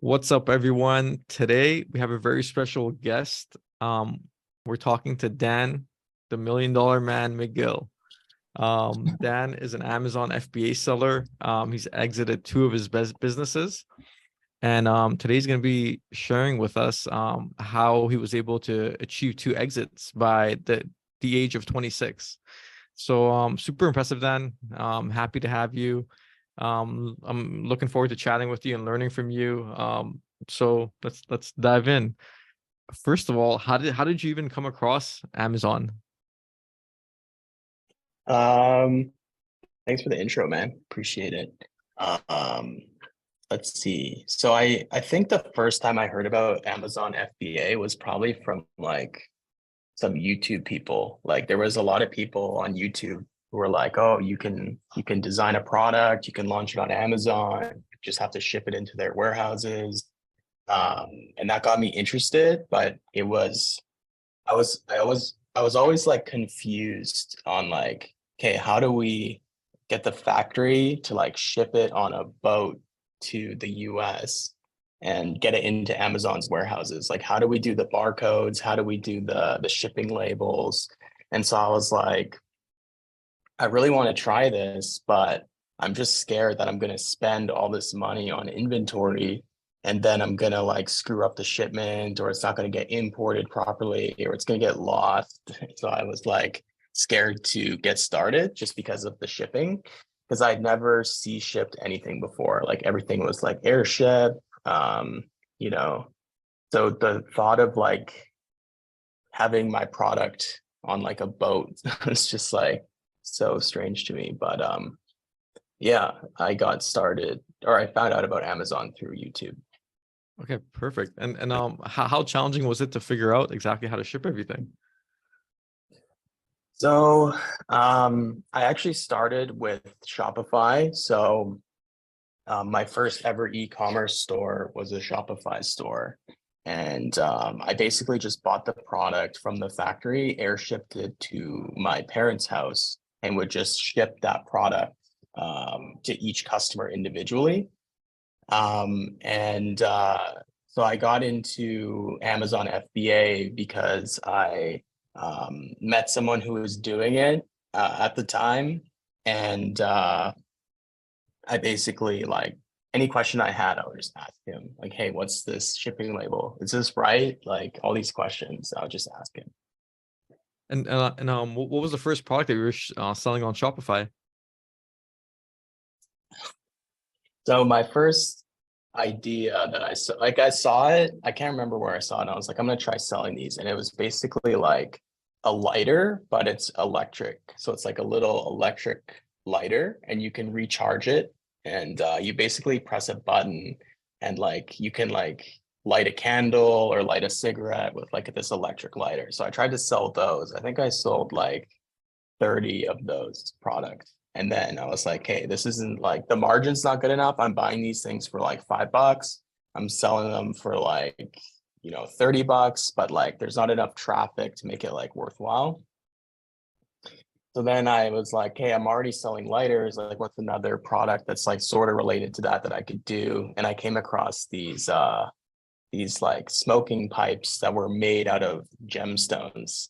What's up, everyone? Today we have a very special guest. We're talking to Dan, the $1 million man, McGill. Dan is an Amazon FBA seller. He's exited two of his best businesses, and today's going to be sharing with us how he was able to achieve two exits by the age of 26. So super impressive, Dan. Happy to have you. I'm looking forward to chatting with you and learning from you. So let's dive in. First of all, how did you even come across Amazon? Um, Thanks for the intro, man. Appreciate it. Um, let's see. So I think the first time I heard about Amazon FBA was probably from like some YouTube people. Like there was a lot of people on YouTube who were like, "Oh, you can design a product, you can launch it on Amazon, you just have to ship it into their warehouses." And that got me interested, but I was always like confused on like, okay, how do we get the factory to like ship it on a boat to the US and get it into Amazon's warehouses? Like, how do we do the barcodes? How do we do the shipping labels? And so I was like, I really want to try this, but I'm just scared that I'm going to spend all this money on inventory and then I'm going to like screw up the shipment, or it's not going to get imported properly, or it's going to get lost. So I was like scared to get started just because of the shipping, because I'd never sea shipped anything before. Like everything was like airship, um, you know. So the thought of like having my product on like a boat was just like so strange to me. But yeah, I got started, or I found out about Amazon through YouTube. Okay, perfect. And how challenging was it to figure out exactly how to ship everything? So I actually started with Shopify. So my first ever e-commerce store was a Shopify store. And I basically just bought the product from the factory, airshipped it to my parents' house, and would just ship that product to each customer individually. And so I got into Amazon FBA because I met someone who was doing it at the time. And I basically like any question I had, I would just ask him, like, hey, what's this shipping label? Is this right? Like all these questions, I would just ask him. And what was the first product that you were selling on Shopify? So my first idea that I saw, like I saw it, I can't remember where I saw it. And I was like, I'm gonna try selling these. And it was basically like a lighter, but it's electric. So it's like a little electric lighter and you can recharge it. And you basically press a button and like you can like light a candle or light a cigarette with like this electric lighter. So I tried to sell those. I think I sold like 30 of those products. And then I was like, hey, this isn't like the margin's not good enough. I'm buying these things for like $5. I'm selling them for like, 30 bucks, but like there's not enough traffic to make it like worthwhile. So then I was like, hey, I'm already selling lighters. Like, what's another product that's like sort of related to that I could do? And I came across these like smoking pipes that were made out of gemstones.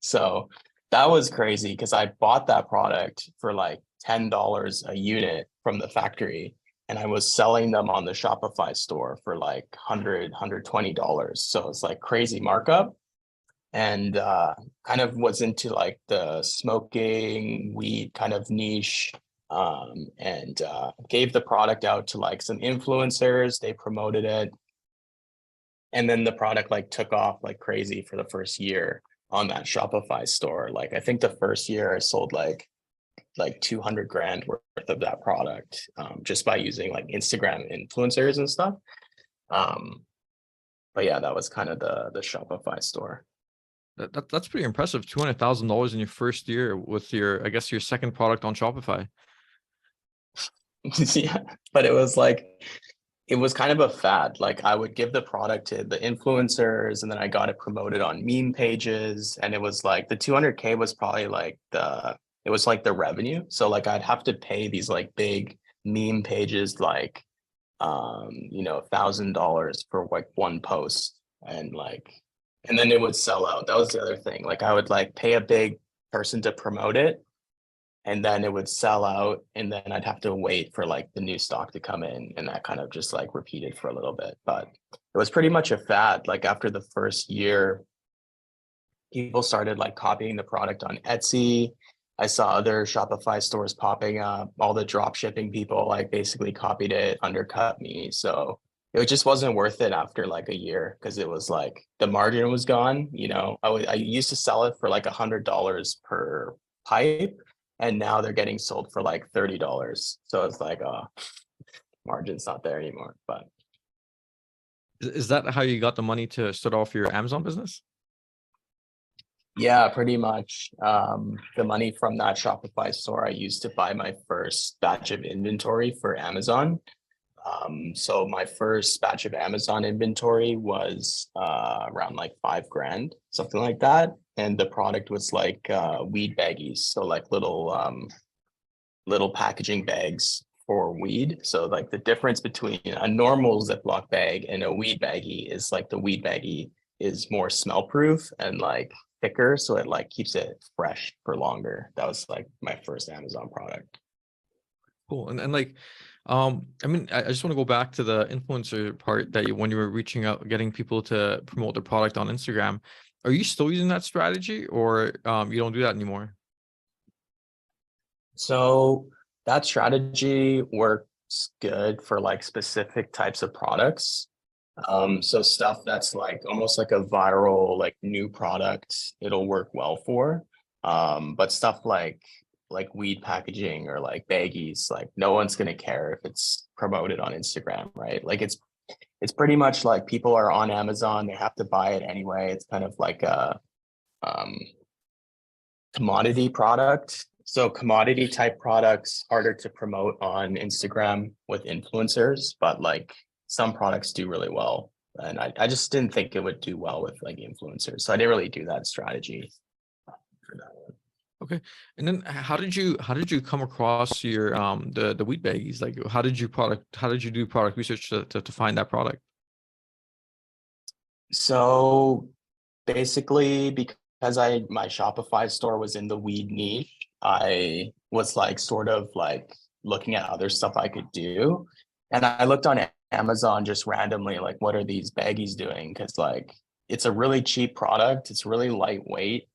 So that was crazy because I bought that product for like $10 a unit from the factory, and I was selling them on the Shopify store for like $120. So it's like crazy markup. And kind of was into like the smoking weed kind of niche, and gave the product out to like some influencers. They promoted it, and then the product like took off like crazy for the first year on that Shopify store. Like I think the first year I sold like 200 grand worth of that product, just by using like Instagram influencers and stuff. Um, but yeah, that was kind of the Shopify store. That's pretty impressive. $200,000 in your first year with your, I guess, your second product on Shopify. Yeah, but it was kind of a fad. Like I would give the product to the influencers and then I got it promoted on meme pages. And it was like the 200K was probably like it was like the revenue. So like I'd have to pay these like big meme pages like $1,000 for like one post, and then it would sell out. That was the other thing. Like I would like pay a big person to promote it, and then it would sell out, and then I'd have to wait for like the new stock to come in, and that kind of just like repeated for a little bit. But it was pretty much a fad. Like after the first year, people started like copying the product on Etsy. I saw other Shopify stores popping up. All the drop shipping people like basically copied it, undercut me. So it just wasn't worth it after like a year, because it was like the margin was gone. I used to sell it for like $100 per pipe, and now they're getting sold for like $30. So it's like, margin's not there anymore. But Is that how you got the money to start off your Amazon business? yeah, pretty much. The money from that Shopify store I used to buy my first batch of inventory for Amazon. So my first batch of Amazon inventory was around like $5,000, something like that. And the product was like weed baggies. So like little packaging bags for weed. So like the difference between a normal Ziploc bag and a weed baggie is like the weed baggie is more smell proof and like thicker, so it like keeps it fresh for longer. That was like my first Amazon product. Cool. And like, I mean, I just want to go back to the influencer part that when you were reaching out, getting people to promote their product on Instagram. Are you still using that strategy, or you don't do that anymore? So that strategy works good for like specific types of products. So stuff that's like almost like a viral, like new product, it'll work well for. But stuff like weed packaging or like baggies, like no one's gonna care if it's promoted on Instagram, right? Like it's pretty much like people are on Amazon, they have to buy it anyway. It's kind of like a um commodity product. So commodity type products harder to promote on Instagram with influencers, but like some products do really well. And I just didn't think it would do well with like influencers. So I didn't really do that strategy for that one. Okay. And then how did you come across your the wheat baggies? Like how did you do product research to find that product? So basically, because my Shopify store was in the weed niche, I was like sort of like looking at other stuff I could do. And I looked on Amazon just randomly, like, what are these baggies doing? Because like it's a really cheap product, it's really lightweight,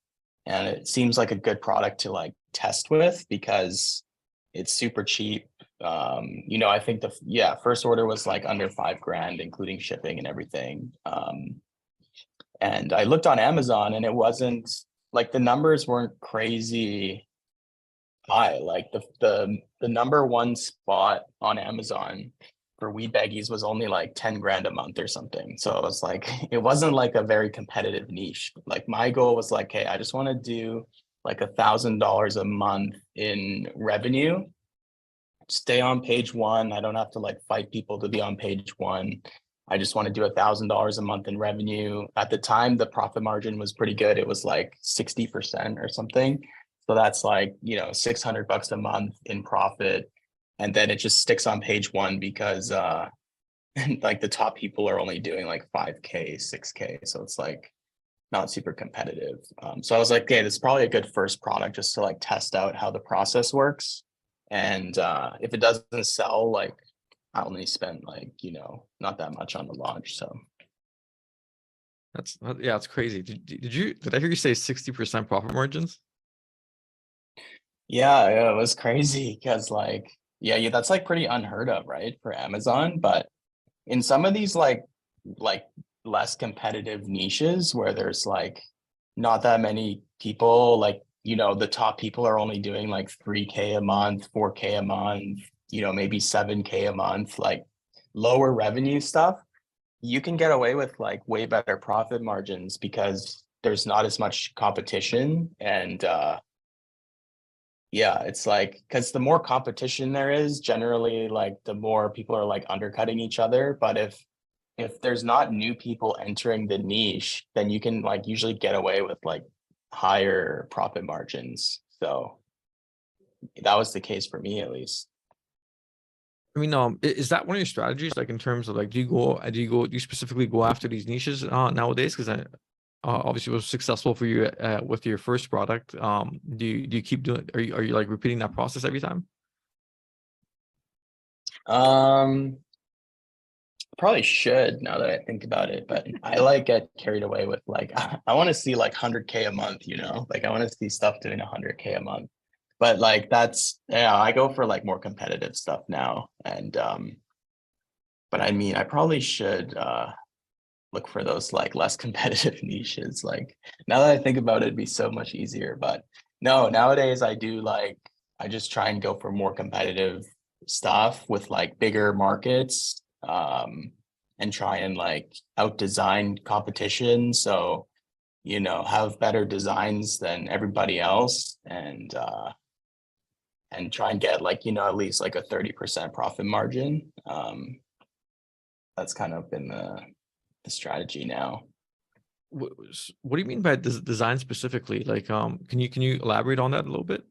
and it seems like a good product to like test with because it's super cheap. I think first order was like under $5,000, including shipping and everything. And I looked on Amazon, and it wasn't like the numbers weren't crazy high. Like the number one spot on Amazon for weed baggies was only like 10,000 a month or something. So it was like it wasn't like a very competitive niche. Like my goal was like, hey, I just want to do like $1,000 a month in revenue. Stay on page one. I don't have to like fight people to be on page one. I just want to do $1,000 a month in revenue. At the time, the profit margin was pretty good. It was like 60% or something. So that's like, $600 a month in profit. And then it just sticks on page one because like the top people are only doing like 5K, 6K. So it's like not super competitive. So I was like, okay, this is probably a good first product just to like test out how the process works. And if it doesn't sell, like I only spent like, not that much on the launch. So Yeah, it's crazy. Did I hear you say 60% profit margins? yeah, it was crazy because like, yeah, that's like pretty unheard of, right? For Amazon. But in some of these like less competitive niches where there's like not that many people, like, the top people are only doing like 3K a month, 4K a month, maybe 7K a month, like lower revenue stuff, you can get away with like way better profit margins because there's not as much competition. And yeah, it's like because the more competition there is, generally like the more people are like undercutting each other. But if there's not new people entering the niche, then you can like usually get away with like higher profit margins. So that was the case for me at least. I mean, is that one of your strategies? Like in terms of like, do you specifically go after these niches nowadays? Because I obviously it was successful for you with your first product. Do you keep doing? Are you like repeating that process every time? Um, Probably should now that I think about it, but I like get carried away with like I want to see like 100K a month, you know, like I want to see stuff doing 100K a month. But like that's yeah, I go for like more competitive stuff now. And but I mean I probably should look for those like less competitive niches. Like now that I think about it, it'd be so much easier. But no, nowadays I do like I just try and go for more competitive stuff with like bigger markets, and try and like out design competition. So, you know, have better designs than everybody else and try and get like, you know, at least like a 30% profit margin. That's kind of been the strategy now. What do you mean by design specifically? Like, can you elaborate on that a little bit?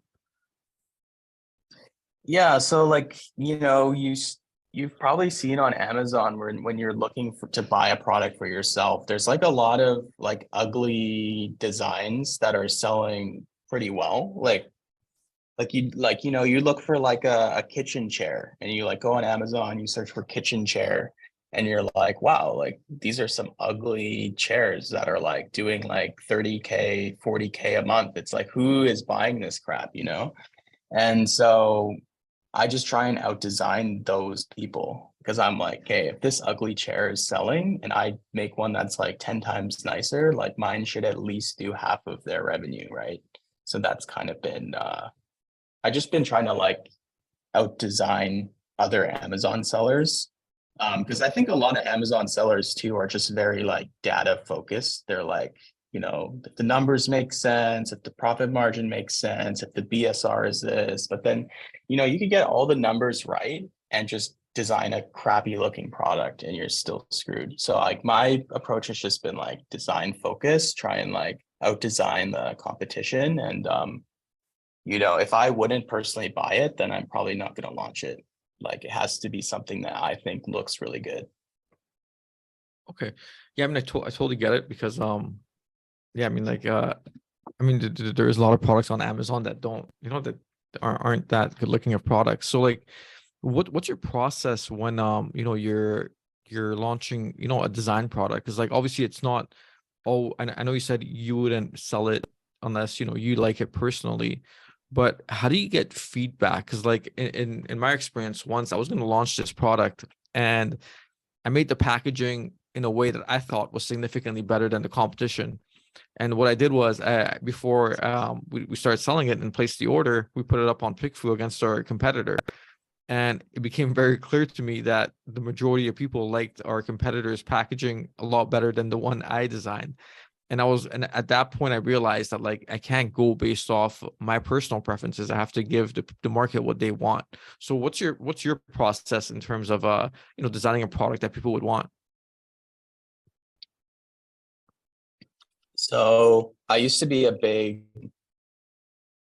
Yeah, so like, you know, you've probably seen on Amazon when you're looking for to buy a product for yourself, there's like a lot of like ugly designs that are selling pretty well. Like you like, you know, you look for like a kitchen chair and you like go on Amazon, you search for kitchen chair and you're like, wow, like these are some ugly chairs that are like doing like 30K, 40K a month. It's like, who is buying this crap, you know? And so I just try and out design those people because I'm like, okay, if this ugly chair is selling and I make one that's like 10 times nicer, like mine should at least do half of their revenue, right? So that's kind of been I just been trying to like out design other Amazon sellers. Because I think a lot of Amazon sellers too are just very like data focused. They're like, you know, if the numbers make sense, if the profit margin makes sense, if the BSR is this, but then, you know, you could get all the numbers right and just design a crappy looking product and you're still screwed. So like my approach has just been like design focused, try and like out design the competition. And you know, if I wouldn't personally buy it, then I'm probably not going to launch it. Like it has to be something that I think looks really good. Okay, yeah, I mean, I totally get it because yeah, I mean, like I mean, there's a lot of products on Amazon that don't, that aren't that good looking of products. So like, what's your process when you're launching, a design product? Because like obviously it's not. Oh, I know you said you wouldn't sell it unless you like it personally, but how do you get feedback? Because like in my experience, once I was going to launch this product and I made the packaging in a way that I thought was significantly better than the competition. And what I did was, before we started selling it and placed the order, we put it up on PickFu against our competitor. And it became very clear to me that the majority of people liked our competitor's packaging a lot better than the one I designed. And at that point, I realized that like I can't go based off my personal preferences. I have to give the market what they want. So what's your process in terms of designing a product that people would want? So I used to be a big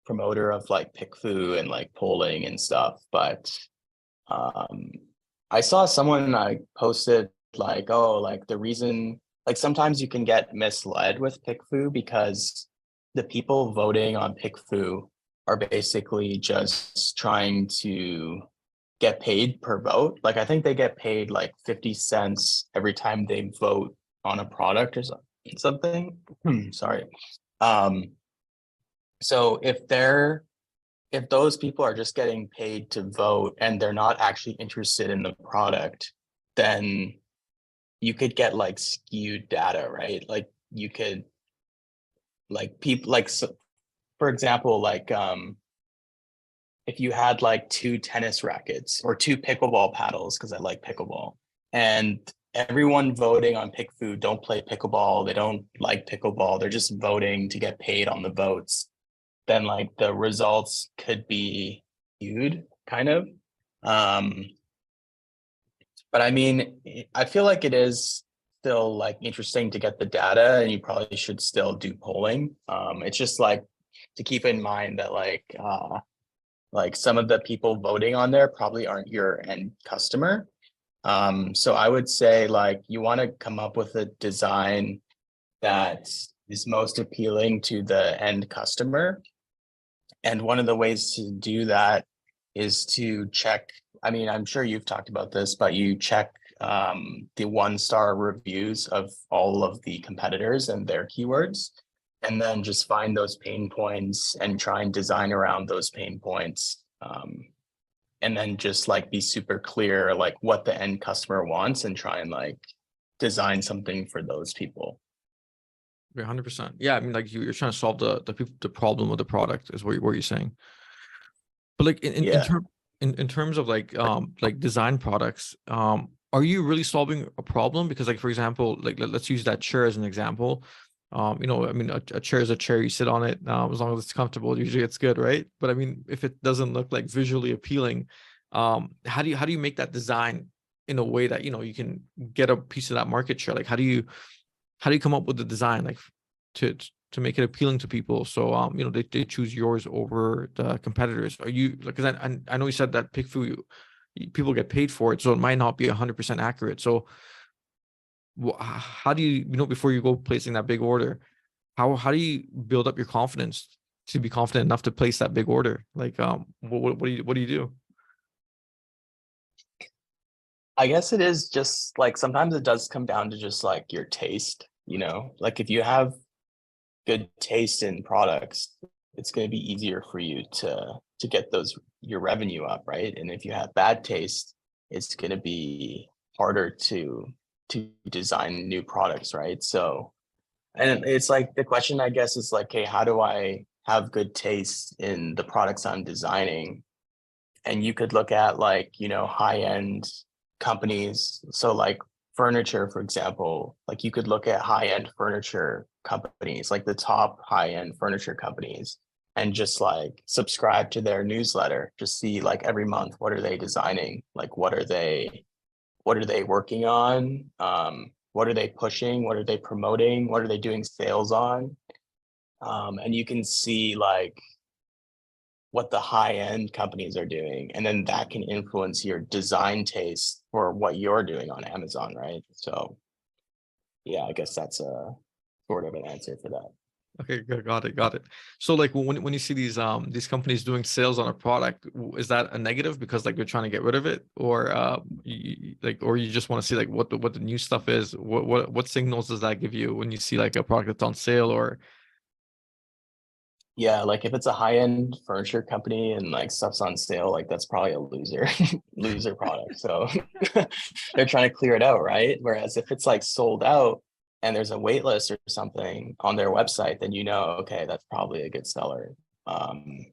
promoter of like PickFu and like polling and stuff, but um, I saw someone like posted like, oh, like the reason like sometimes you can get misled with PickFu because the people voting on PickFu are basically just trying to get paid per vote. Like I think they get paid like 50 cents every time they vote on a product or something. Sorry. Um, so if those people are just getting paid to vote and they're not actually interested in the product, then you could get like skewed data, right? Like you could like people like so, for example, like if you had like two tennis rackets or two pickleball paddles, because I like pickleball, and everyone voting on PickFu don't play pickleball, they don't like pickleball, they're just voting to get paid on the votes, then like the results could be skewed kind of. Um, but I mean, I feel like it is still like interesting to get the data and you probably should still do polling. It's just like to keep in mind that like like some of the people voting on there probably aren't your end customer. So I would say like you want to come up with a design that is most appealing to the end customer. And one of the ways to do that is to check. I mean, I'm sure you've talked about this, but you check the 1-star reviews of all of the competitors and their keywords, and then just find those pain points and try and design around those pain points. And then just like be super clear, like what the end customer wants and try and like design something for those people. 100%. Yeah, I mean, like you're trying to solve the problem with the product is what you're saying. But like Yeah. in terms of like design products, are you really solving a problem? Because like for example, like let's use that chair as an example. You know, I mean, a chair is a chair. You sit on it, as long as it's comfortable, usually it's good, right? But I mean, if it doesn't look like visually appealing, how do you make that design in a way that, you know, you can get a piece of that market share? Like, how do you come up with the design like to make it appealing to people, so you know, they choose yours over the competitors? Are you like, because I know you said that people get paid for it, so it might not be 100% accurate. So how do you, you know, before you go placing that big order, how do you build up your confidence to be confident enough to place that big order? Like what do you do? I guess it is just like sometimes it does come down to just like your taste, you know, like if you have good taste in products, it's going to be easier for you to get those your revenue up, right? And if you have bad taste, it's going to be harder to design new products, right? So, and it's like the question I guess is like, hey, how do I have good taste in the products I'm designing? And you could look at like, you know, high-end companies. So like furniture, for example, like you could look at high-end furniture companies, like the top high-end furniture companies, and just like subscribe to their newsletter. Just see like every month, what are they designing? Like what are they working on? What are they pushing? What are they promoting? What are they doing sales on? And you can see like what the high end companies are doing, and then that can influence your design taste for what you're doing on Amazon, right? So yeah, I guess that's a sort of an answer for that. Okay, got it. So like when you see these companies doing sales on a product, is that a negative because like they're trying to get rid of it, or or you just want to see like what the new stuff is? What signals does that give you when you see like a product that's on sale? Or Yeah, like if it's a high end furniture company and like stuff's on sale, like that's probably a loser loser product. So they're trying to clear it out, right? Whereas if it's like sold out and there's a wait list or something on their website, then you know, okay, that's probably a good seller. Um,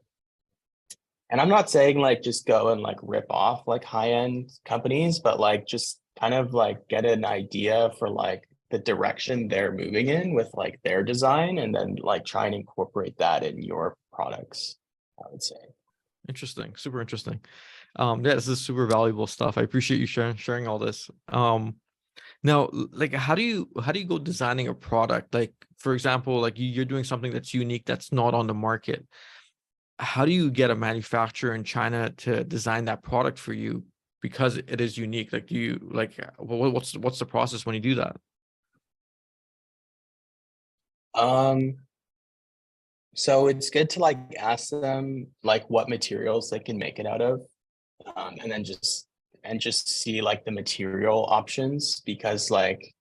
and I'm not saying like just go and like rip off like high end companies, but like just kind of like get an idea for like the direction they're moving in with like their design, and then like try and incorporate that in your products, I would say. interesting, super interesting. Yeah, this is super valuable stuff. I appreciate you sharing all this. Now, like, how do you go designing a product? Like, for example, like you're doing something that's unique that's not on the market. How do you get a manufacturer in China to design that product for you because it is unique? Like, do you like what's the process when you do that? Um, so it's good to like ask them like what materials they can make it out of, and then just see like the material options, because like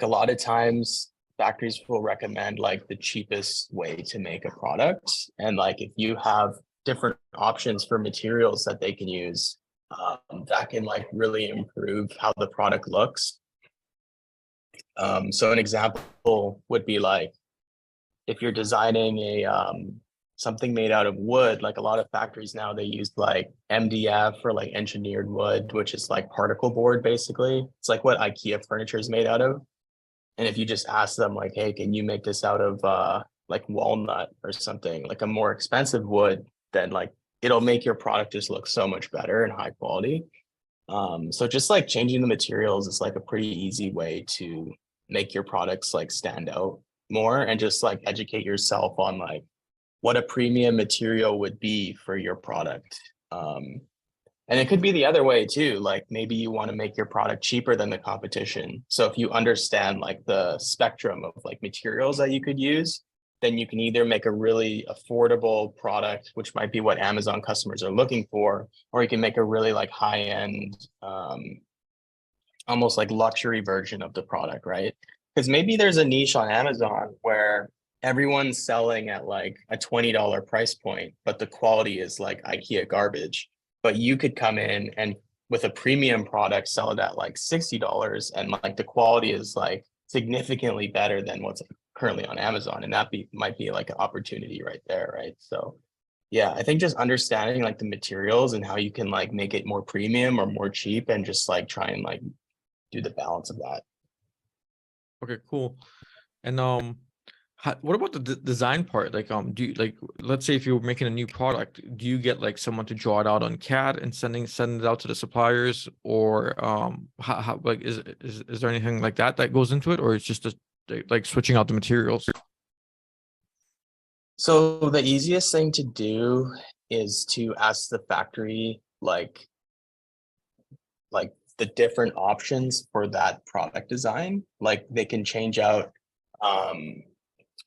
a lot of times factories will recommend like the cheapest way to make a product, and like if you have different options for materials that they can use, that can like really improve how the product looks. So an example would be like if you're designing a something made out of wood, like a lot of factories now they use like MDF or like engineered wood, which is like particle board basically. It's like what IKEA furniture is made out of. And if you just ask them like, hey, can you make this out of like walnut or something, like a more expensive wood, then like it'll make your product just look so much better and high quality. So just like changing the materials is like a pretty easy way to make your products like stand out more, and just like educate yourself on like what a premium material would be for your product. And it could be the other way too. Like maybe you want to make your product cheaper than the competition. So if you understand like the spectrum of like materials that you could use, then you can either make a really affordable product, which might be what Amazon customers are looking for, or you can make a really like high end, almost like luxury version of the product, right? Because maybe there's a niche on Amazon where everyone's selling at like a $20 price point, but the quality is like IKEA garbage. But you could come in and with a premium product sell it at like $60 and like the quality is like significantly better than what's currently on Amazon. And that might be like an opportunity right there, right? So yeah, I think just understanding like the materials and how you can like make it more premium or more cheap and just like try and like do the balance of that. Okay, cool. And what about the design part? Like, do you like, let's say if you're making a new product, do you get like someone to draw it out on CAD and send it out to the suppliers, or how like is there anything like that goes into it, or it's just like switching out the materials? So the easiest thing to do is to ask the factory like the different options for that product design. Like they can change out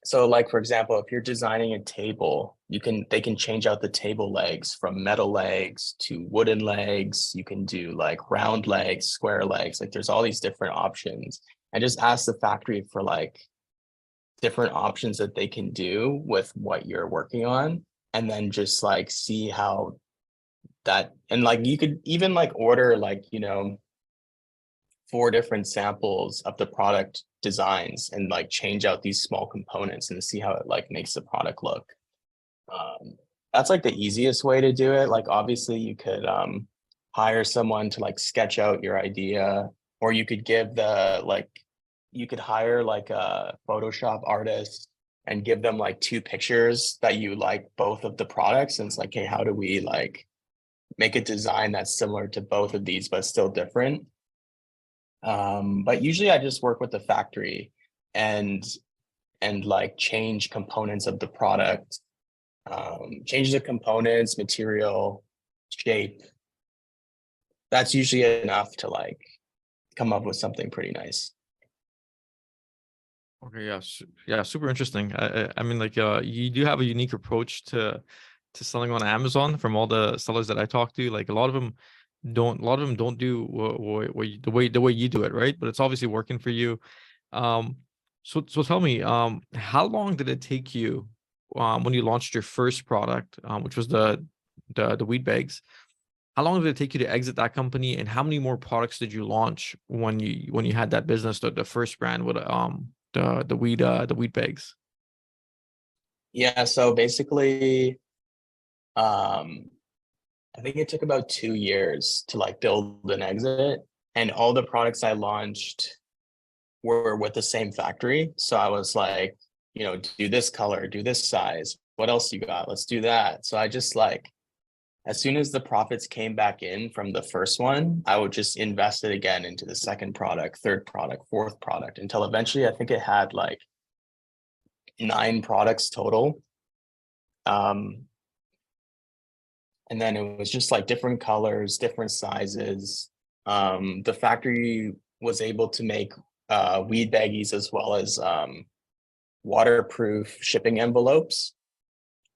so like for example, if you're designing a table, they can change out the table legs from metal legs to wooden legs. You can do like round legs, square legs, like there's all these different options. And just ask the factory for like different options that they can do with what you're working on, and then just like see how that, and like you could even like order like, you know, 4 different samples of the product designs and like change out these small components and see how it like makes the product look. That's like the easiest way to do it. Like obviously you could hire someone to like sketch out your idea, or you could give the like, you could hire like a Photoshop artist and give them like 2 pictures that you like both of the products, and it's like, hey, how do we like make a design that's similar to both of these but still different? But usually I just work with the factory and like change components of the product, change the components, material, shape. That's usually enough to like come up with something pretty nice. Okay, yeah, yeah, super interesting. I mean, like, you do have a unique approach to selling on Amazon from all the sellers that I talk to. Like, a lot of them don't do the way you do it, right? But it's obviously working for you. Um, so tell me, how long did it take you, when you launched your first product, which was the weed bags? How long did it take you to exit that company, and how many more products did you launch when you had that business, the first brand with the weed bags? Yeah, so basically, um, I think it took about 2 years to like build an exit, and all the products I launched were with the same factory. So I was like, you know, do this color, do this size. What else you got? Let's do that. So I just like, as soon as the profits came back in from the first one, I would just invest it again into the second product, third product, fourth product, until eventually I think it had like 9 products total. And then it was just like different colors, different sizes. The factory was able to make weed baggies as well as waterproof shipping envelopes.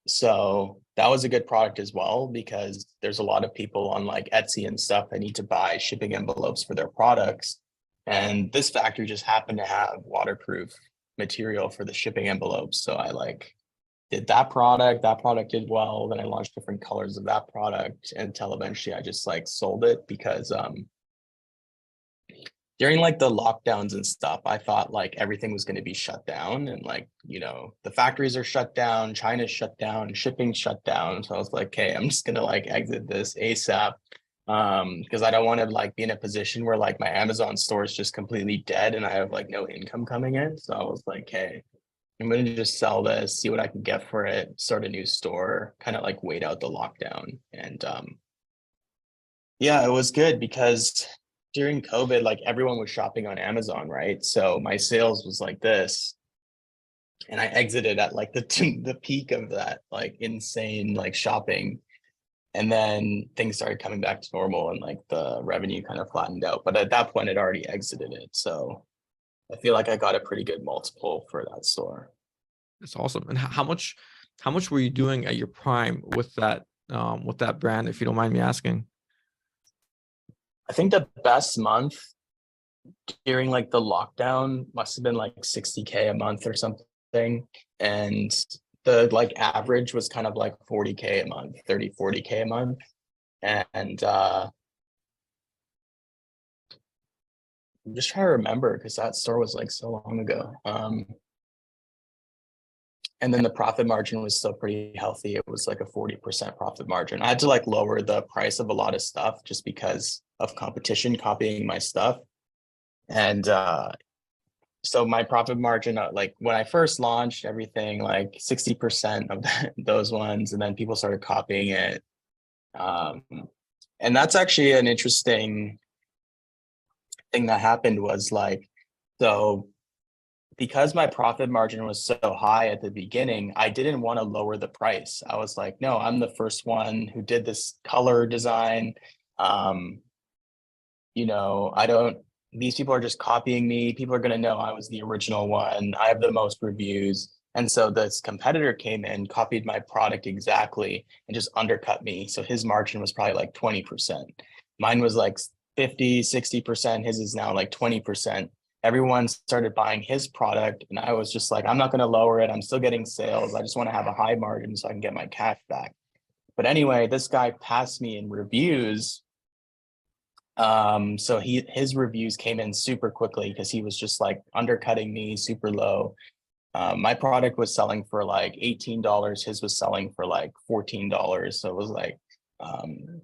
So that was a good product as well, because there's a lot of people on like Etsy and stuff that need to buy shipping envelopes for their products. And this factory just happened to have waterproof material for the shipping envelopes. So I like did that product did well. Then I launched different colors of that product until eventually I just like sold it, because during like the lockdowns and stuff, I thought like everything was going to be shut down, and like, you know, the factories are shut down, China's shut down, shipping shut down. So I was like, okay, I'm just gonna like exit this ASAP, because I don't want to like be in a position where like my Amazon store is just completely dead and I have like no income coming in. So I was like, hey, I'm going to just sell this, see what I can get for it, start a new store, kind of like wait out the lockdown. And yeah, it was good because during COVID, like everyone was shopping on Amazon, right? So my sales was like this. and I exited at like the peak of that like insane like shopping. And then things started coming back to normal and like the revenue kind of flattened out. But at that point, I'd already exited it. So I feel like I got a pretty good multiple for that store. That's awesome. And how much were you doing at your prime with that brand, if you don't mind me asking? I think the best month during like the lockdown must have been like 60K a month or something. And the like average was kind of like 40K a month, 40K a month. And I'm just trying to remember because that store was like so long ago. And then the profit margin was still pretty healthy. It was like a 40% profit margin. I had to like lower the price of a lot of stuff just because of competition copying my stuff. And so my profit margin, like when I first launched everything, like 60% of those ones, and then people started copying it. And that's actually an interesting thing that happened was like, so because my profit margin was so high at the beginning, I didn't want to lower the price. I was like, no, I'm the first one who did this color design. Um, I don't, these people are just copying me. People are going to know I was the original one. I have the most reviews. And so this competitor came in, copied my product exactly, and just undercut me. So his margin was probably like 20%. Mine was like 50, 60%. His is now like 20%. Everyone started buying his product. And I was just like, I'm not going to lower it. I'm still getting sales. I just want to have a high margin so I can get my cash back. But anyway, this guy passed me in reviews. So his reviews came in super quickly because he was just like undercutting me super low. My product was selling for like $18. His was selling for like $14. So it was like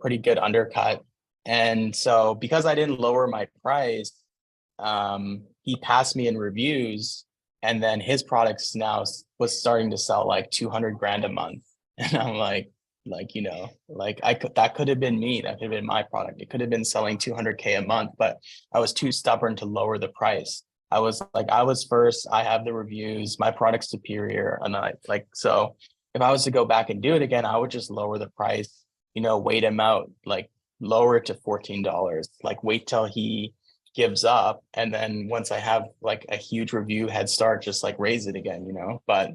pretty good undercut. And so because I didn't lower my price, he passed me in reviews, and then his products now was starting to sell like 200 grand a month. And I'm like, like that could have been me. That could have been my product. It could have been selling 200K a month, but I was too stubborn to lower the price. I was like, I was first, I have the reviews, my product's superior. And I like, so if I was to go back and do it again, I would just lower the price, wait him out, like lower it to $14, like wait till he gives up. And then once I have like a huge review head start, just like raise it again, but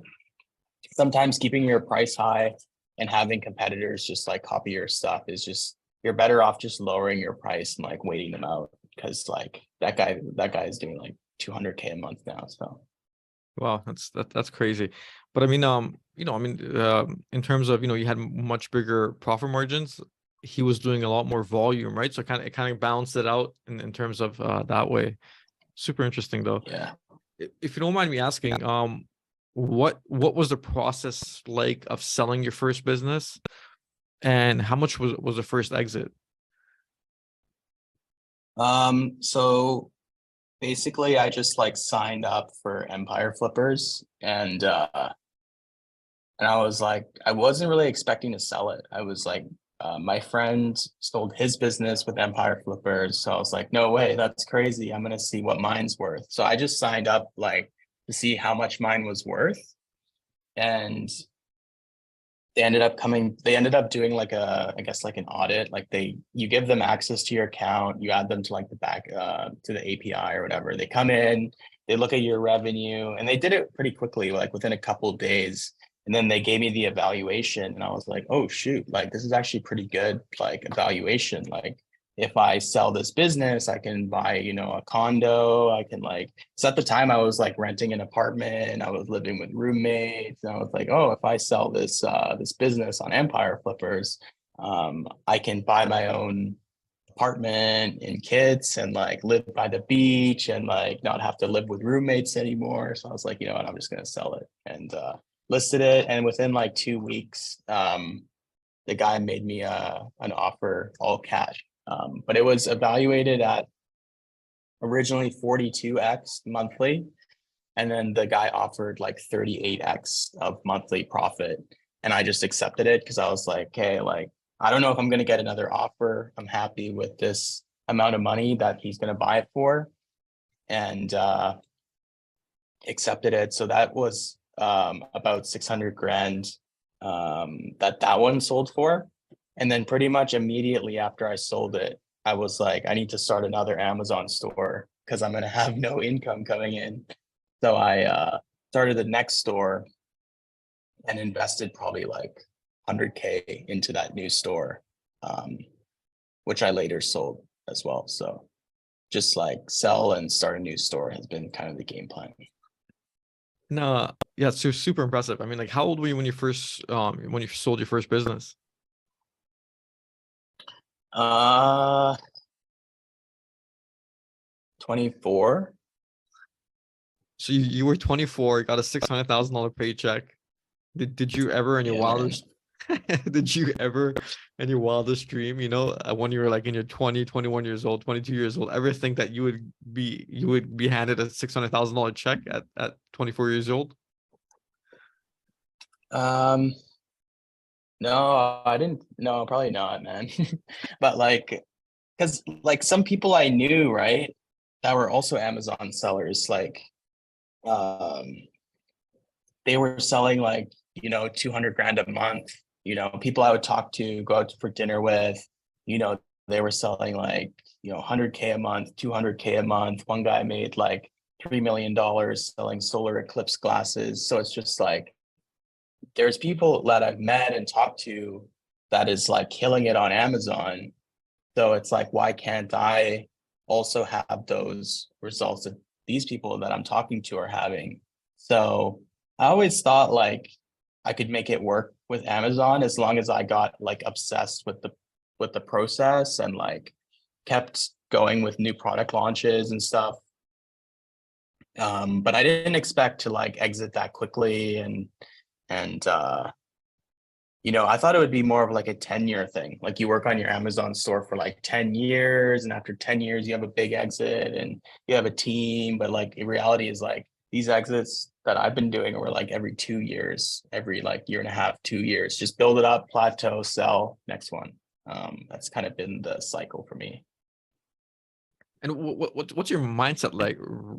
sometimes keeping your price high and having competitors just like copy your stuff is just, you're better off just lowering your price and like waiting them out. Cause like that guy is doing like 200K a month now. So Wow, that's crazy. But I mean, in terms of, you had much bigger profit margins. He was doing a lot more volume, right? So it kind of balanced it out in terms of that way. Super interesting though. yeah. If you don't mind me asking, what was the process like of selling your first business, and how much was the first exit? So basically I just like signed up for Empire Flippers, and I was like, I wasn't really expecting to sell it. I was like, my friend sold his business with Empire Flippers. So I was like, no way, that's crazy. I'm going to see what mine's worth. So I just signed up like to see how much mine was worth. And they ended up doing like I guess like an audit. Like you give them access to your account, you add them to like the back, to the API or whatever. They come in, they look at your revenue, and they did it pretty quickly, like within a couple of days. And then they gave me the evaluation, and I was like, oh shoot, like this is actually pretty good, like evaluation. Like if I sell this business, I can buy, a condo. I can like, so at the time I was like renting an apartment. I was living with roommates. And I was like, oh, if I sell this business on Empire Flippers, I can buy my own apartment in Kits and like live by the beach and like not have to live with roommates anymore. So I was like, you know what, I'm just gonna sell it, and listed it. And within like 2 weeks, the guy made me an offer all cash. But it was evaluated at originally 42x monthly. And then the guy offered like 38x of monthly profit. And I just accepted it because I was like, hey, like, I don't know if I'm going to get another offer. I'm happy with this amount of money that he's going to buy it for. And accepted it. So that was about 600 grand that one sold for. And then pretty much immediately after I sold it, I was like, I need to start another Amazon store because I'm going to have no income coming in. So I started the next store and invested probably like 100K into that new store, which I later sold as well. So just like sell and start a new store has been kind of the game plan. No, yeah, so super impressive. I mean, like, how old were you when you sold your first business? 24. So you were 24, got a $600,000 paycheck. Did you ever in your Yeah, man. wildest did you ever in your wildest dream, when you were like in your 20, 21 years old, 22 years old, ever think that you would be handed a $600,000 check at 24 years old? Um, no, I didn't. No, probably not, man. But like, because like some people I knew, right, that were also Amazon sellers, like, um, they were selling like, 200 grand a month. People I would talk to, go out for dinner with, you know, they were selling like, 100K a month, 200K a month. One guy made like $3 million selling solar eclipse glasses. So it's just like, there's people that I've met and talked to that is like killing it on Amazon. So it's like, why can't I also have those results that these people that I'm talking to are having? So I always thought like I could make it work with Amazon as long as I got like obsessed with the process and like kept going with new product launches and stuff. But I didn't expect to like exit that quickly and I thought it would be more of like a 10-year thing. Like you work on your Amazon store for like 10 years, and after 10 years, you have a big exit and you have a team. But like in reality is like these exits that I've been doing were like every 2 years, every like year and a half, 2 years. Just build it up, plateau, sell, next one. That's kind of been the cycle for me. And what's your mindset like?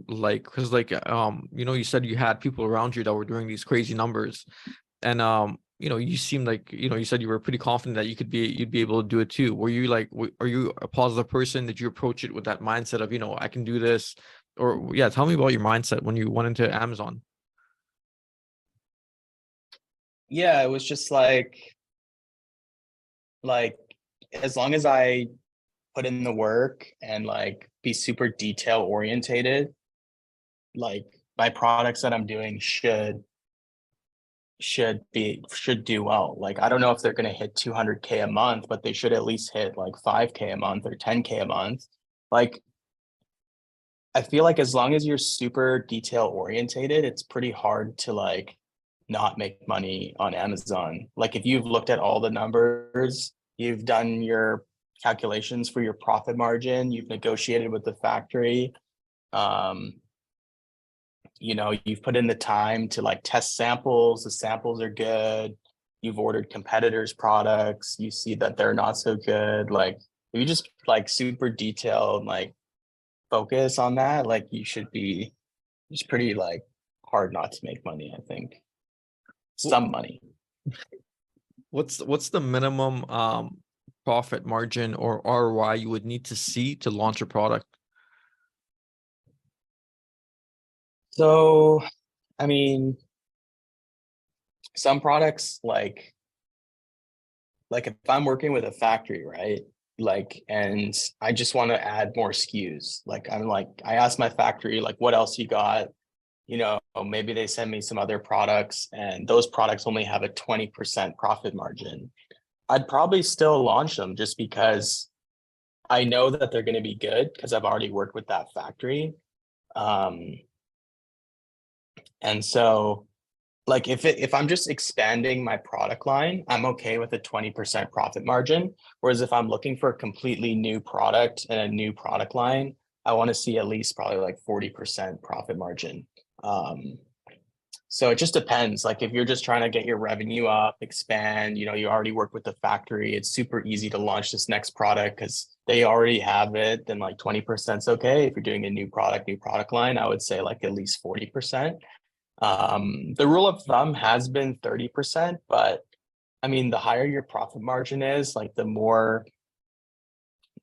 Like, because like you said you had people around you that were doing these crazy numbers, and you seem like you said you were pretty confident that you'd be able to do it too. Were you like, are you a positive person? Did you approach it with that mindset of I can do this? Or yeah, tell me about your mindset when you went into Amazon. Yeah, it was just like as long as I put in the work and like be super detail orientated, like my products that I'm doing should do well. Like I don't know if they're going to hit 200K a month, but they should at least hit like 5K a month or 10K a month. Like I feel like as long as you're super detail orientated, it's pretty hard to like not make money on Amazon. Like if you've looked at all the numbers, you've done your calculations for your profit margin, you've negotiated with the factory, um, you've put in the time to like test samples, the samples are good, you've ordered competitors' products, you see that they're not so good. Like if you just like super detailed, like focus on that, like it's pretty like hard not to make money, I think. Wh- Some money. What's the minimum profit margin or ROI you would need to see to launch a product? So, I mean, some products like if I'm working with a factory, right? Like, and I just want to add more SKUs. Like, I ask my factory, like, what else you got? Maybe they send me some other products, and those products only have a 20% profit margin. I'd probably still launch them just because I know that they're going to be good because I've already worked with that factory. Um, and so like if I'm just expanding my product line, I'm okay with a 20% profit margin. Whereas if I'm looking for a completely new product and a new product line, I want to see at least probably like 40% profit margin. Um, so it just depends. Like if you're just trying to get your revenue up, expand, you already work with the factory, it's super easy to launch this next product because they already have it, then like 20% is okay. If you're doing a new product line, I would say like at least 40%. The rule of thumb has been 30%, but I mean, the higher your profit margin is, like the more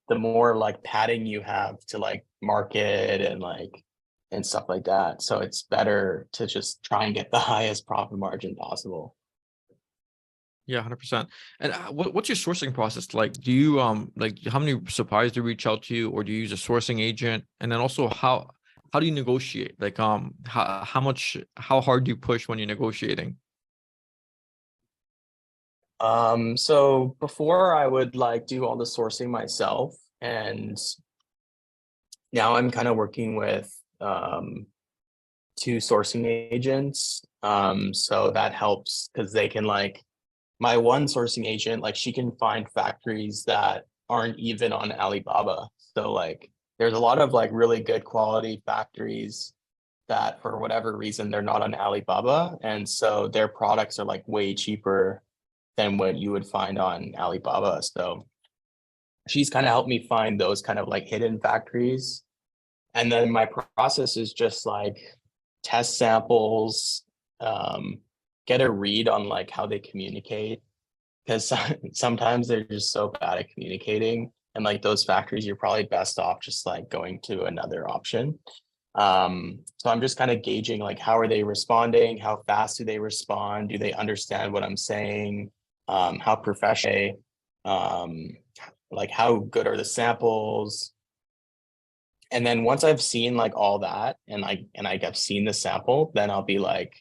like padding you have to like market and like and stuff like that. So it's better to just try and get the highest profit margin possible. Yeah, 100%. And what's your sourcing process like? Do you like how many suppliers do you reach out to, or do you use a sourcing agent? And then also how do you negotiate? Like how hard do you push when you're negotiating? So before I would like do all the sourcing myself, and now I'm kind of working with two sourcing agents. So that helps because they can like my one sourcing agent, like she can find factories that aren't even on Alibaba. So like there's a lot of like really good quality factories that for whatever reason they're not on Alibaba. And so their products are like way cheaper than what you would find on Alibaba. So she's kind of helped me find those kind of like hidden factories. And then my process is just like test samples, um, get a read on like how they communicate. Because sometimes they're just so bad at communicating. And like those factories, you're probably best off just like going to another option. So I'm just kind of gauging like how are they responding? How fast do they respond? Do they understand what I'm saying? How professional? Um, like how good are the samples? And then once I've seen like all that and I've seen the sample, then I'll be like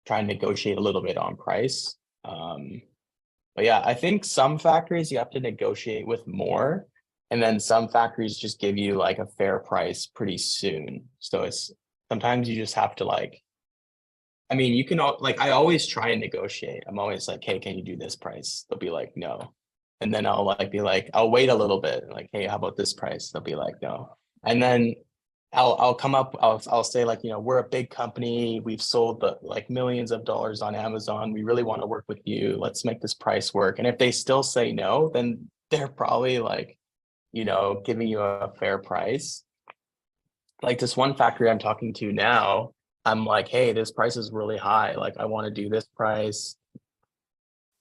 trying to negotiate a little bit on price. But yeah, I think some factories you have to negotiate with more, and then some factories just give you like a fair price pretty soon. So it's sometimes you just have to like, I mean, you can like I always try and negotiate. I'm always like, hey, can you do this price? They'll be like, no. And then I'll like be like, I'll wait a little bit, like, hey, how about this price? They'll be like, no. And then I'll come up, I'll say like, you know, we're a big company. We've sold the like millions of dollars on Amazon. We really want to work with you. Let's make this price work. And if they still say no, then they're probably like, you know, giving you a fair price. Like this one factory I'm talking to now, I'm like, hey, this price is really high. Like I want to do this price.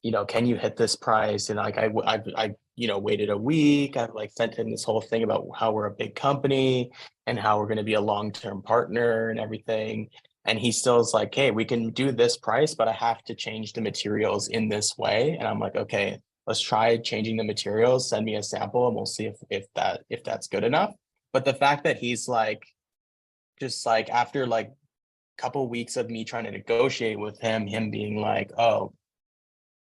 You know, can you hit this price? And like I you know waited a week. I've like sent him this whole thing about how we're a big company and how we're going to be a long-term partner and everything. And he still is like, hey, we can do this price, but I have to change the materials in this way. And I'm like, okay, let's try changing the materials. Send me a sample and we'll see if that's good enough. But the fact that he's like, just like after like a couple weeks of me trying to negotiate with him being like, oh,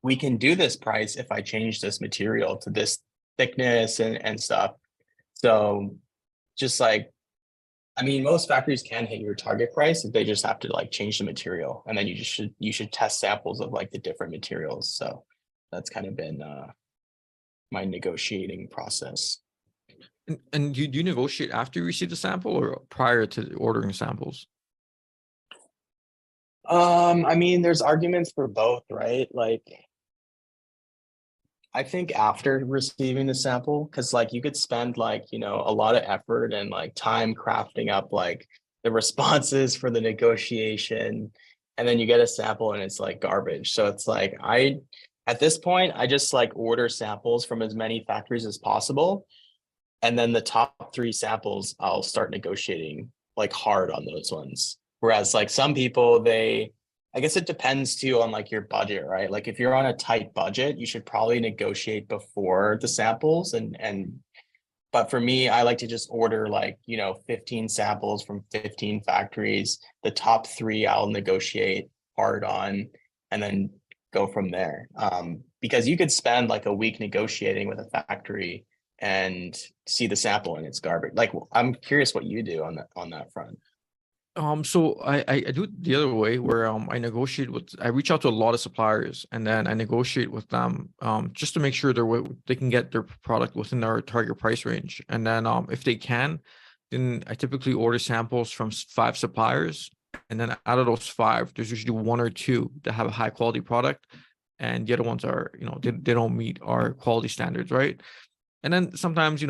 we can do this price if I change this material to this thickness and stuff. So just like, I mean, most factories can hit your target price if they just have to like change the material. And then you should test samples of like the different materials. So that's kind of been my negotiating process. And do you negotiate after you receive the sample or prior to ordering samples? I mean, there's arguments for both, right? Like I think after receiving the sample, because like you could spend like, you know, a lot of effort and like time crafting up like the responses for the negotiation. And then you get a sample and it's like garbage. So it's like at this point, I just like order samples from as many factories as possible. And then the top three samples, I'll start negotiating like hard on those ones. Whereas like some people, I guess it depends too on like your budget, right? Like if you're on a tight budget, you should probably negotiate before the samples but for me, I like to just order like, you know, 15 samples from 15 factories. The top three I'll negotiate hard on and then go from there. Because you could spend like a week negotiating with a factory and see the sample and it's garbage. Like I'm curious what you do on that front. So I do it the other way where I reach out to a lot of suppliers and then I negotiate with them just to make sure they can get their product within their target price range. And then if they can, then I typically order samples from 5 suppliers. And then out of those 5, there's usually 1 or 2 that have a high quality product, and the other ones are, they don't meet our quality standards, right? And then sometimes,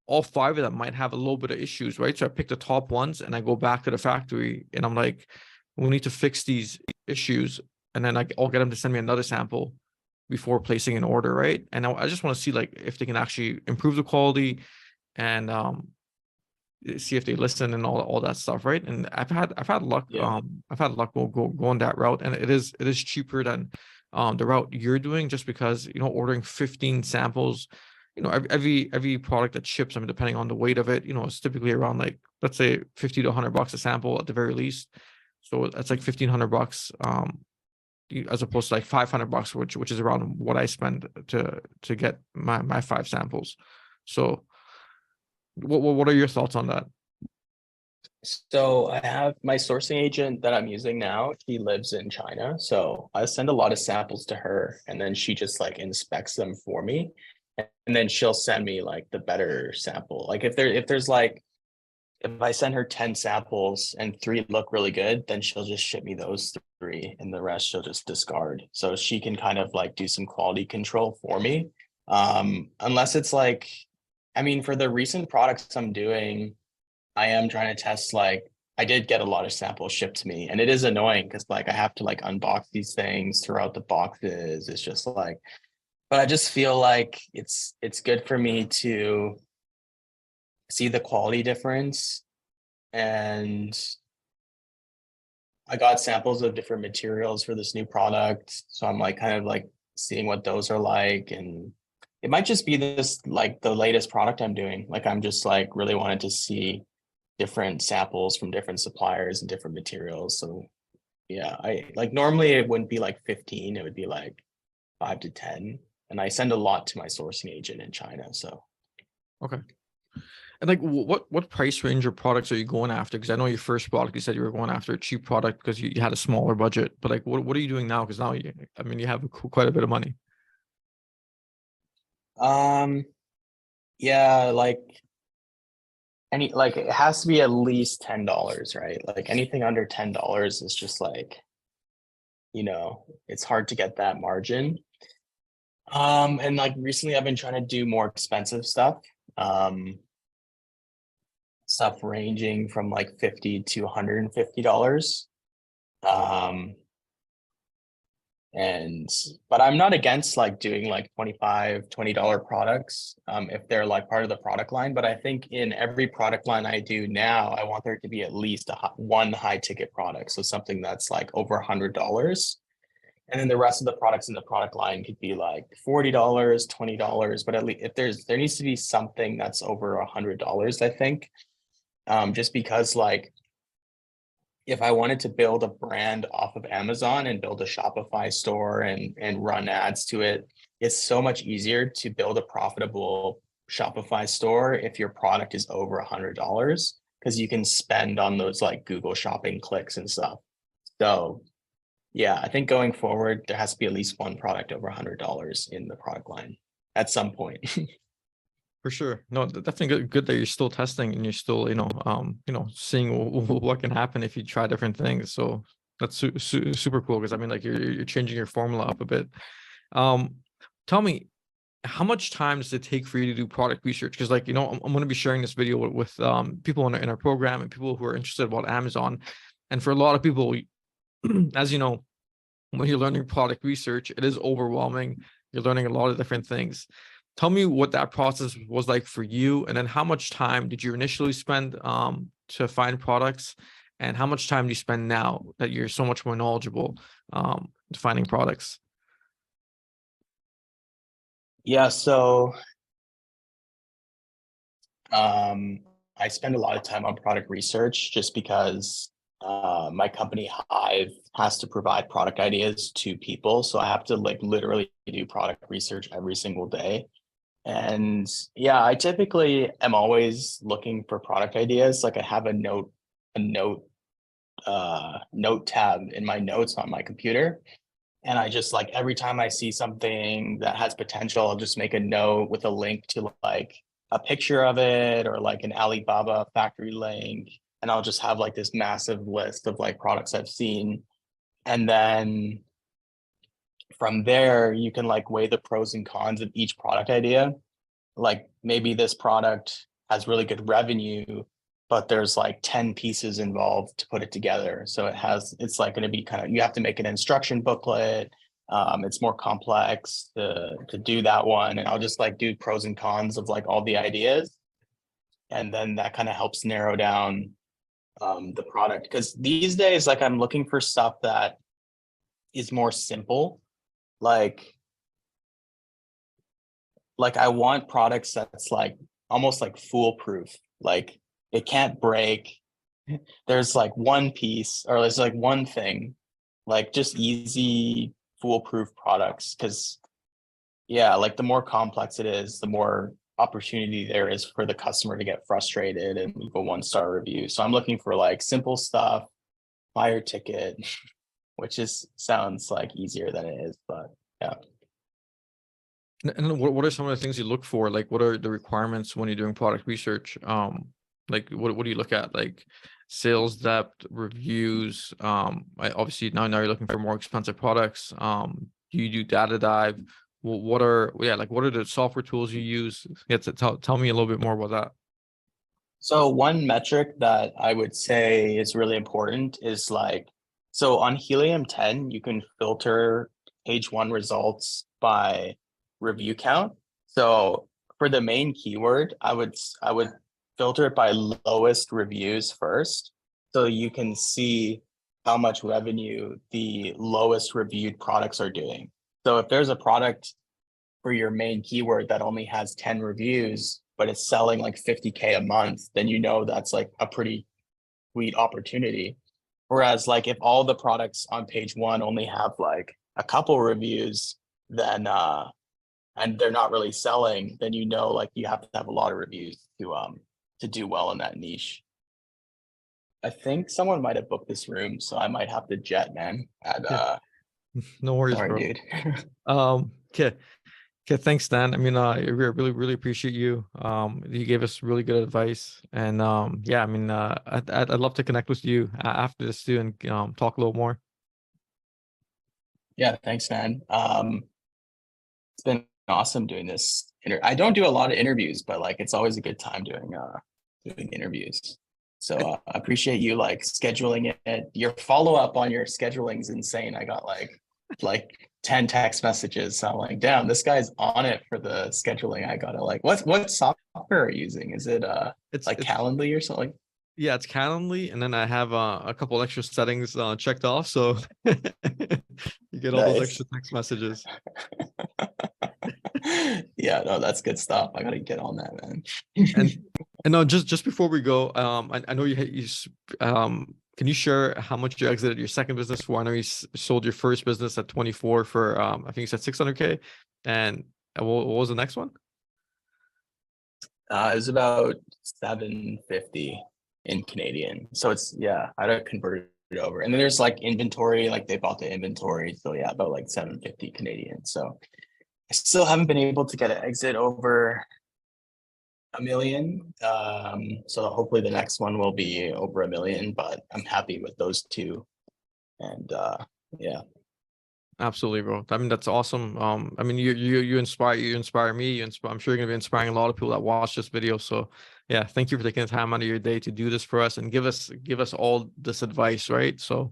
all 5 of them might have a little bit of issues, right? So I pick the top ones and I go back to the factory and I'm like, we need to fix these issues, and then I'll get them to send me another sample before placing an order, right? And I just want to see like if they can actually improve the quality and see if they listen and all that stuff, right? And I've had luck, Yeah. I've had luck going that route, and it is cheaper than the route you're doing, just because, ordering 15 samples, every product that ships, I mean, depending on the weight of it, it's typically around, like, let's say, 50 to 100 bucks a sample at the very least. So that's like 1,500 bucks, as opposed to like 500 bucks, which is around what I spend to get my 5 samples. So what are your thoughts on that? So I have my sourcing agent that I'm using now. She lives in China. So I send a lot of samples to her and then she just like inspects them for me. And then she'll send me like the better sample. Like if I send her 10 samples and 3 look really good, then she'll just ship me those 3 and the rest she'll just discard. So she can kind of like do some quality control for me. Unless it's like, I mean, for the recent products I'm doing, I am trying to test, like, I did get a lot of samples shipped to me and it is annoying because like I have to like unbox these things, throw out the boxes. It's just like, but I just feel like it's good for me to see the quality difference. And I got samples of different materials for this new product. So I'm like kind of like seeing what those are like. And it might just be this like the latest product I'm doing. Like I'm just like really wanted to see different samples from different suppliers and different materials. So yeah, I like normally it wouldn't be like 15, it would be like 5 to 10. And I send a lot to my sourcing agent in China. So Okay. And like, what price range of products are you going after? Because I know your first product, you said you were going after a cheap product because you had a smaller budget. But like, what are you doing now? Because now I mean, you have quite a bit of money. um yeah, like it has to be at least $10, right? Like anything under $10 is just like, it's hard to get that margin. And like recently I've been trying to do more expensive stuff. Um, Stuff ranging from like 50 to $150. Um, and but I'm not against like doing like $25-$20 products if they're like part of the product line. But I think in every product line I do now, I want there to be at least one high ticket product. So something that's like over $100. And then the rest of the products in the product line could be like $40, $20. But at least if there needs to be something that's over $100, I think. Just because like if I wanted to build a brand off of Amazon and build a Shopify store and run ads to it, it's so much easier to build a profitable Shopify store if your product is over $100, because you can spend on those like Google shopping clicks and stuff. So yeah, I think going forward, there has to be at least one product over $100 in the product line at some point. For sure. No, definitely good that you're still testing and you're still, seeing what can happen if you try different things. So that's super cool, because I mean, like, you're changing your formula up a bit. Um, Tell me, how much time does it take for you to do product research? Because, like, I'm going to be sharing this video with people in our program and people who are interested about Amazon. And for a lot of people, as you know, when you're learning product research, it is overwhelming. You're learning a lot of different things. Tell me what that process was like for you, and then how much time did you initially spend to find products, and how much time do you spend now that you're so much more knowledgeable to finding products? Yeah, so I spend a lot of time on product research just because my company Hive has to provide product ideas to people. So I have to like literally do product research every single day. And yeah, I typically am always looking for product ideas. Like I have a note tab in my notes on my computer. And I just like every time I see something that has potential, I'll just make a note with a link to like a picture of it or like an Alibaba factory link. And I'll just have like this massive list of like products I've seen. And then from there, you can like weigh the pros and cons of each product idea. Like maybe this product has really good revenue, but there's like 10 pieces involved to put it together. So it's like going to be kind of, you have to make an instruction booklet. It's more complex to do that one. And I'll just like do pros and cons of like all the ideas. And then that kind of helps narrow down the product. Because these days, like I'm looking for stuff that is more simple. Like I want products that's like almost like foolproof. Like it can't break. There's like one piece or there's like one thing, like just easy foolproof products. Cause yeah, like the more complex it is, the more opportunity there is for the customer to get frustrated and leave a 1-star review. So I'm looking for like simple stuff, buy your ticket, which sounds like easier than it is, but yeah. And what are some of the things you look for? Like, what are the requirements when you're doing product research? Like what do you look at? Like sales depth, reviews. Obviously now you're looking for more expensive products. Do you do data dive? What are the software tools you use? Tell me a little bit more about that. So one metric that I would say is really important is like, so on Helium 10, you can filter page 1 results by review count. So for the main keyword, I would filter it by lowest reviews first. So you can see how much revenue the lowest reviewed products are doing. So if there's a product for your main keyword that only has 10 reviews, but it's selling like 50K a month, then you know that's like a pretty sweet opportunity. Whereas like if all the products on page 1 only have like a couple reviews, then and they're not really selling, then you know like you have to have a lot of reviews to do well in that niche. I think someone might have booked this room, so I might have to jet, man. No worries, Sorry, bro. dude. Okay. Okay, thanks, Dan. I mean, I really appreciate you. You gave us really good advice, and yeah, I mean, I'd love to connect with you after this too, and talk a little more. Yeah, thanks, man. It's been awesome doing this. I don't do a lot of interviews, but like it's always a good time doing interviews. So I appreciate you like scheduling it. Your follow-up on your scheduling is insane. I got like 10 text messages. So I'm like, damn, this guy's on it for the scheduling. I gotta like, what software are you using? Is it It's like Calendly or something? Yeah, it's Calendly, and then I have a couple extra settings checked off, so you get all those Nice. extra text messages. Yeah, no, that's good stuff. I gotta get on that, man. And no, just before we go, I know can you share how much you exited your second business for? I know you sold your first business at 24 for I think you said 600K, and what was the next one? It was about 750 in Canadian. So it's I had to convert it over. And then there's like inventory, like they bought the inventory. So yeah, about like 750 Canadian. So I still haven't been able to get an exit over $1 million. So hopefully the next one will be over $1 million, but I'm happy with those two. And yeah. Absolutely, bro. I mean, that's awesome. I mean, you inspire me. I'm sure you're gonna be inspiring a lot of people that watch this video. So, yeah, thank you for taking the time out of your day to do this for us and give us all this advice, right? So,